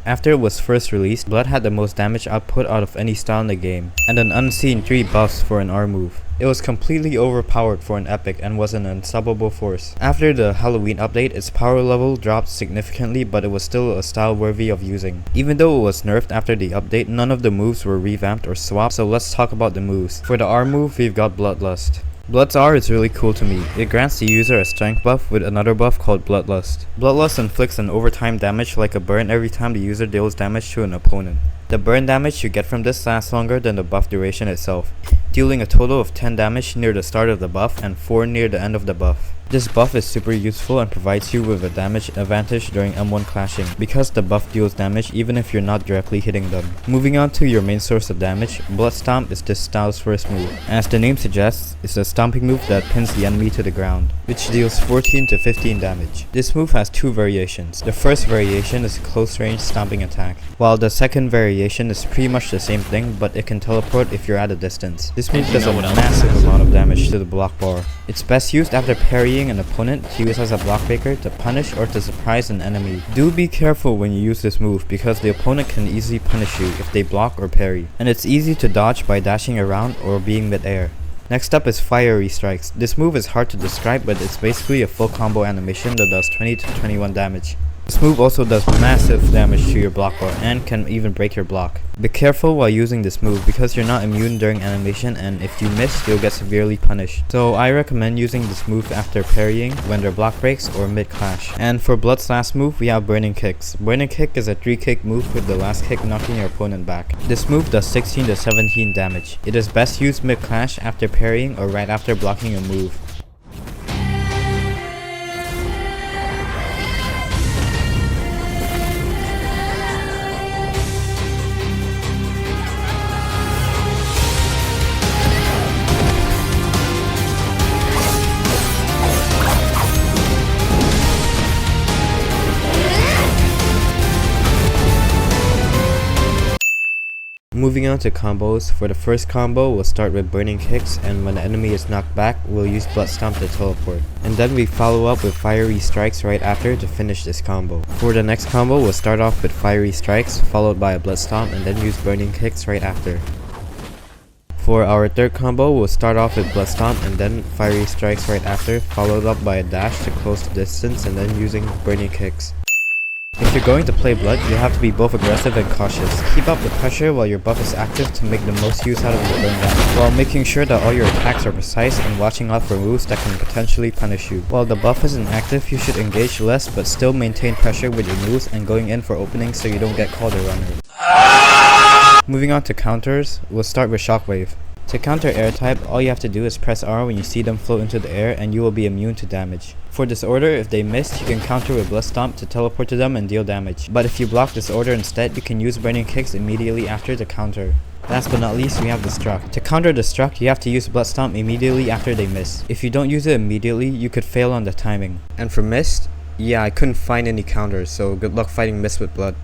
After it was first released, Blood had the most damage output out of any style in the game, and an unseen 3 buffs for an R move. It was completely overpowered for an epic and was an unstoppable force. After the Halloween update, its power level dropped significantly, but it was still a style worthy of using. Even though it was nerfed after the update, none of the moves were revamped or swapped, so let's talk about the moves. For the R move, we've got Bloodlust. Blood's R is really cool to me. It grants the user a strength buff with another buff called Bloodlust. Bloodlust inflicts an overtime damage like a burn every time the user deals damage to an opponent. The burn damage you get from this lasts longer than the buff duration itself, dealing a total of 10 damage near the start of the buff and 4 near the end of the buff. This buff is super useful and provides you with a damage advantage during M1 clashing, because the buff deals damage even if you're not directly hitting them. Moving on to your main source of damage, Blood Stomp is this style's first move. As the name suggests, it's a stomping move that pins the enemy to the ground, which deals 14 to 15 damage. This move has 2 variations. The first variation is a close range stomping attack, while the second variation is pretty much the same thing, but it can teleport if you're at a distance. This move does a massive amount of damage to the block bar. It's best used after parrying an opponent, to use as a block breaker, to punish, or to surprise an enemy. Do be careful when you use this move because the opponent can easily punish you if they block or parry, and it's easy to dodge by dashing around or being mid-air. Next up is Fiery Strikes. This move is hard to describe, but it's basically a full combo animation that does 20 to 21 damage. This move also does massive damage to your block bar and can even break your block. Be careful while using this move because you're not immune during animation, and if you miss, you'll get severely punished. So I recommend using this move after parrying, when their block breaks, or mid-clash. And for Blood's last move, we have Burning Kicks. Burning Kick is a 3-kick move with the last kick knocking your opponent back. This move does 16 to 17 damage. It is best used mid-clash after parrying or right after blocking a move. Moving on to combos, for the first combo we'll start with Burning Kicks, and when the enemy is knocked back we'll use Blood Stomp to teleport. And then we follow up with Fiery Strikes right after to finish this combo. For the next combo we'll start off with Fiery Strikes followed by a Blood Stomp and then use Burning Kicks right after. For our third combo we'll start off with Blood Stomp and then Fiery Strikes right after, followed up by a dash to close the distance and then using Burning Kicks. If you're going to play Blood, you have to be both aggressive and cautious. Keep up the pressure while your buff is active to make the most use out of your burn damage, while making sure that all your attacks are precise and watching out for moves that can potentially punish you. While the buff isn't active, you should engage less but still maintain pressure with your moves and going in for openings so you don't get called a runner. Moving on to counters, we'll start with Shockwave. To counter air type, all you have to do is press R when you see them float into the air and you will be immune to damage. For Disorder, if they miss, you can counter with Blood Stomp to teleport to them and deal damage. But if you block Disorder instead, you can use Burning Kicks immediately after the counter. Last but not least, we have Destruct. To counter Destruct, you have to use Blood Stomp immediately after they miss. If you don't use it immediately, you could fail on the timing. And for Mist, yeah, I couldn't find any counters, so good luck fighting Mist with Blood.